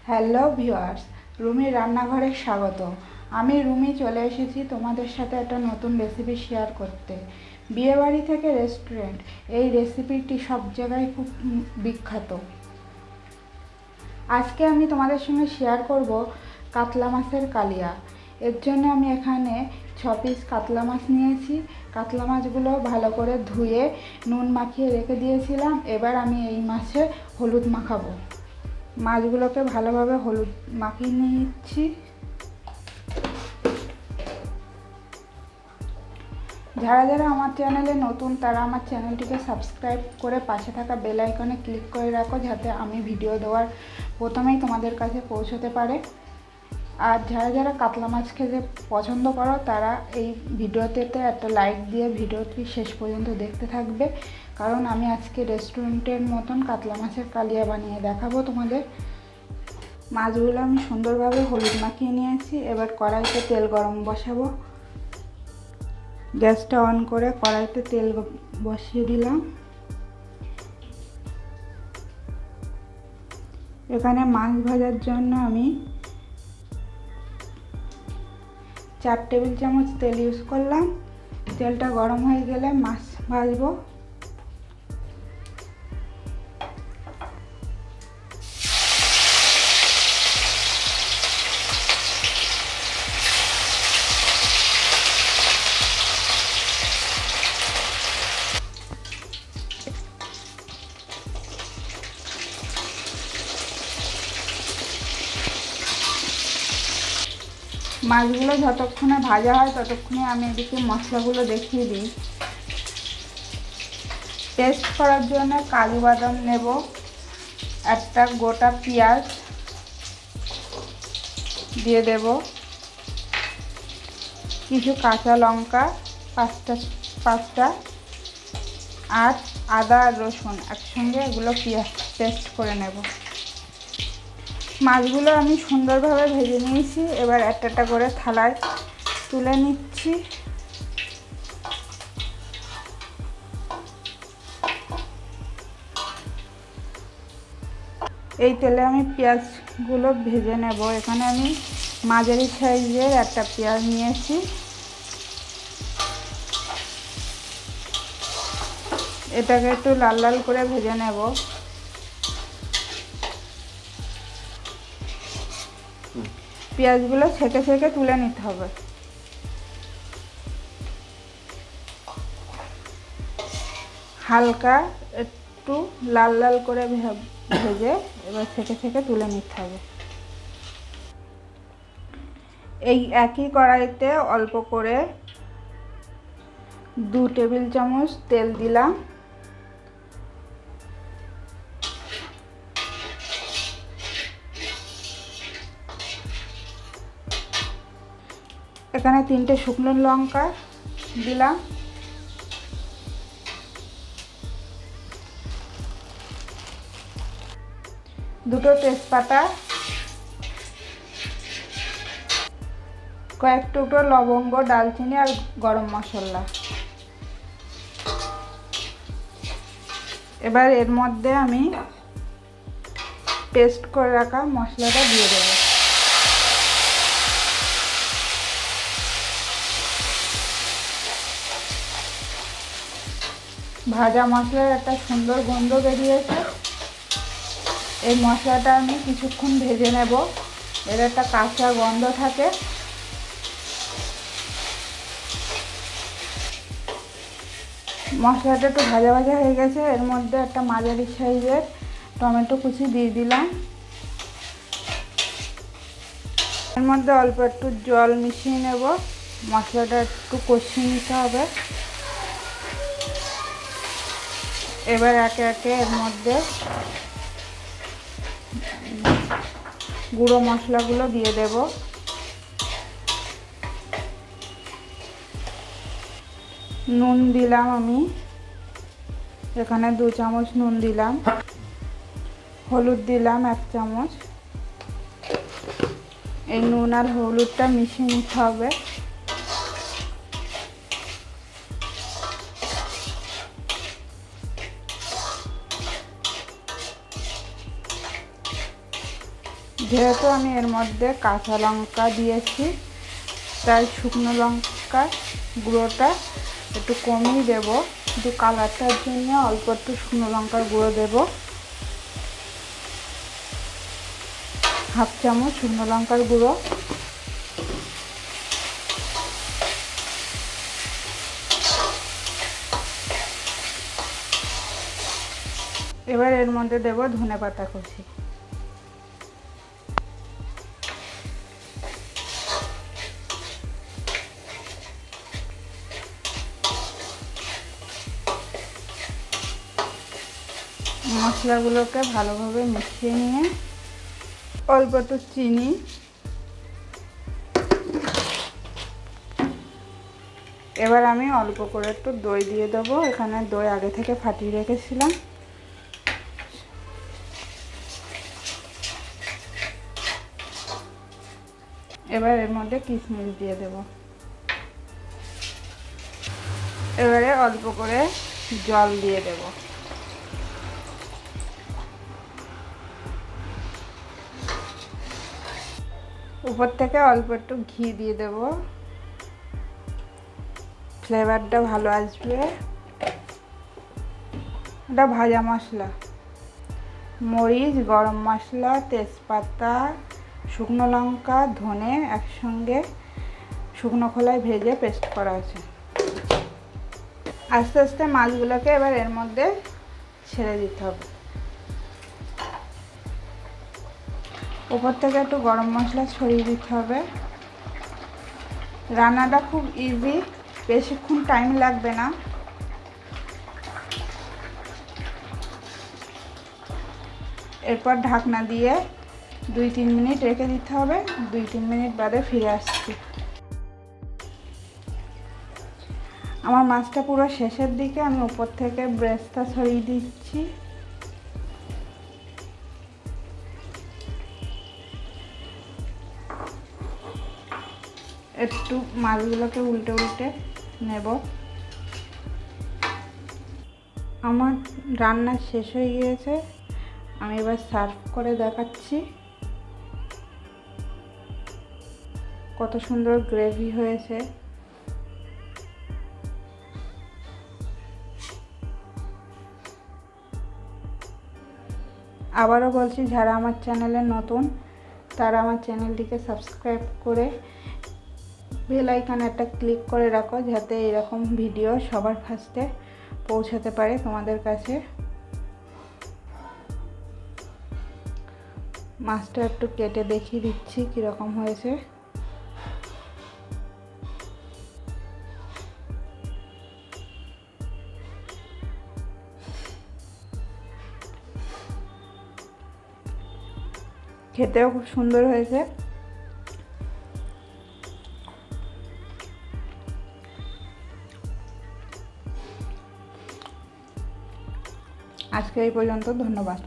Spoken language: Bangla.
হ্যালো ভিউয়ার্স, রুমি রান্নাঘরে স্বাগত। আমি রুমি চলে এসেছি তোমাদের সাথে একটা নতুন রেসিপি শেয়ার করতে। বিয়েবাড়ি থেকে রেস্টুরেন্ট, এই রেসিপিটি সব জায়গায় খুব বিখ্যাত। আজকে আমি তোমাদের সঙ্গে শেয়ার করব কাতলা মাছের কালিয়া। এর জন্য আমি এখানে 6 পিস কাতলা মাছ নিয়েছি। কাতলা মাছগুলো ভালো করে ধুয়ে নুন মাখিয়ে রেখে দিয়েছিলাম। এবার আমি এই মাছে হলুদ মাখাবো। মাছগুলোকে ভালোভাবে হলুদ মাখিয়ে নিচ্ছি। যারা যারা আমার চ্যানেলে নতুন তারা আমার চ্যানেলটিকে সাবস্ক্রাইব করে পাশে থাকা বেল আইকনে ক্লিক করে রাখো, যাতে আমি ভিডিও দেওয়ার প্রথমেই তোমাদের কাছে পৌঁছতে পারে। আর যারা যারা কাতলা মাছ খেতে পছন্দ করো তারা এই ভিডিওতে একটা লাইক দিয়ে ভিডিওটি শেষ পর্যন্ত দেখতে থাকবে, কারণ আমি আজকে রেস্টুরেন্টের মতন কাতলা মাছের কালিয়া বানিয়ে দেখাবো তোমাদের। মাছগুলো আমি সুন্দরভাবে হলুদ মাখিয়ে নিয়েছি। এবার কড়াইতে তেল গরম বসাবো। গ্যাসটা অন করে কড়াইতে তেল বসিয়ে দিলাম। এখানে মাছ ভাজার জন্য আমি 4 টেবিল চামচ তেল ইউজ করলাম। তেলটা গরম হয়ে গেলে মাছ ভাজবো। মাছগুলো যতক্ষণে ভাজা হয় ততক্ষণে আমি এদিকে মশলাগুলো দেখিয়ে দিই। পেস্ট করার জন্য কাজু বাদাম নেব, একটা গোটা পেঁয়াজ দিয়ে দেব, কিছু কাঁচা লঙ্কা পাঁচটা আর আদা আর রসুন একসঙ্গে এগুলো পেস্ট করে নেব। মাছগুলো আমি সুন্দরভাবে ভেজে নিয়েছি। এবার একটা করে থালায় তুলে নিচ্ছি। এই তেলে আমি পেঁয়াজগুলো ভেজে নেব। এখানে আমি মাঝারি সাইজের একটা পেঁয়াজ নিয়েছি। এটাকে একটু লাল লাল করে ভেজে নেব। পেঁয়াজগুলো ছেঁকে ছেঁকে তুলে নিতে হবে। হালকা একটু লাল লাল করে ভেজে এবার ছেঁকে ছেঁকে তুলে নিতে হবে। এই একই কড়াইতে অল্প করে 2 টেবিল চামচ তেল দিলাম। এখানে 3টে শুকনো লঙ্কা দিলাম, 2টো তেজপাতা, কয়েক টুকরো লবঙ্গ, ডালচিনি আর গরম মশলা। এবার এর মধ্যে আমি পেস্ট করে রাখা মশলাটা দিয়ে দেব। ভাজা মশলার একটা সুন্দর গন্ধ বেরিয়েছে। এই মশলাটা আমি কিছুক্ষণ ভেজে নেব। এর একটা কাঁচা গন্ধ থাকে। মশলাটা একটু ভাজা ভাজা হয়ে গেছে। এর মধ্যে একটা মাঝারি সাইজের টমেটো কুচি দিয়ে দিলাম। এর মধ্যে অল্প একটু জল মিশিয়ে নেব। মশলাটা একটু কষিয়ে নিতে হবে। এবার একে একে এর মধ্যে গুঁড়ো মশলাগুলো দিয়ে দেব। নুন দিলাম আমি এখানে 2 চামচ নুন দিলাম। হলুদ দিলাম 1 চামচ। এই নুন আর হলুদটা মিশিয়ে নিতে হবে। যেহেতু আমি এর মধ্যে কাঁচা লঙ্কা দিয়েছি, তাই শুকনো লঙ্কার গুঁড়োটা একটু কমই দেব। শুধু কালারটার জন্য অল্প একটু শুকনো লঙ্কার গুঁড়ো দেব, হাফ চামচ শুকনো লঙ্কার গুঁড়ো। এবার এর মধ্যে দেব ধনেপাতা কুচি। মশলাগুলোকে ভালোভাবে মিশিয়ে নিয়ে অল্প একটু চিনি, এবার আমি অল্প করে একটু দই দিয়ে দেবো। এখানে দই আগে থেকে ফাটিয়ে রেখেছিলাম। এবার এর মধ্যে কিশমিশ দিয়ে দেব। এবারে অল্প করে জল দিয়ে দেব। উপর থেকে অল্প একটু ঘি দিয়ে দেব, ফ্লেভারটা ভালো আসবে। এটা ভাজা মশলা, মরিচ, গরম মশলা, তেজপাতা, শুকনো লঙ্কা, ধনে একসঙ্গে শুকনো খোলায় ভেজে পেস্ট করা আছে। আস্তে আস্তে মাছগুলোকে এবার এর মধ্যে ছেড়ে দিতে হবে। উপর থেকে একটু গরম মশলা ছড়িয়ে দিতে হবে। রান্নাটা খুব ইজি, বেশিক্ষণ টাইম লাগবে না। এরপর ঢাকনা দিয়ে 2-3 মিনিট রেখে দিতে হবে। 2-3 মিনিট বাদে ফিরে আসছি। আমার মাছটা পুরো শেষের দিকে, আমি উপর থেকে ব্রেস্টটা ছড়িয়ে দিচ্ছি। একটু মাছগুলোকে উল্টে উল্টে নেব। আমার রান্না শেষ হয়ে গিয়েছে, আমি এবার সার্ভ করে দেখাচ্ছি। কত সুন্দর গ্রেভি হয়েছে। আবারও বলছি, যারা আমার চ্যানেলে নতুন তারা আমার চ্যানেলটিকে সাবস্ক্রাইব করে বেল আইকনে একটা ক্লিক করে রাখো, যাতে এরকম ভিডিও সবার ফার্স্টে পৌঁছাতে পারে তোমাদের কাছে। মাছটা একটু কেটে দেখিয়ে দিচ্ছি কীরকম হয়েছে। খেতেও খুব সুন্দর হয়েছে। আজকে এই পর্যন্ত, ধন্যবাদ।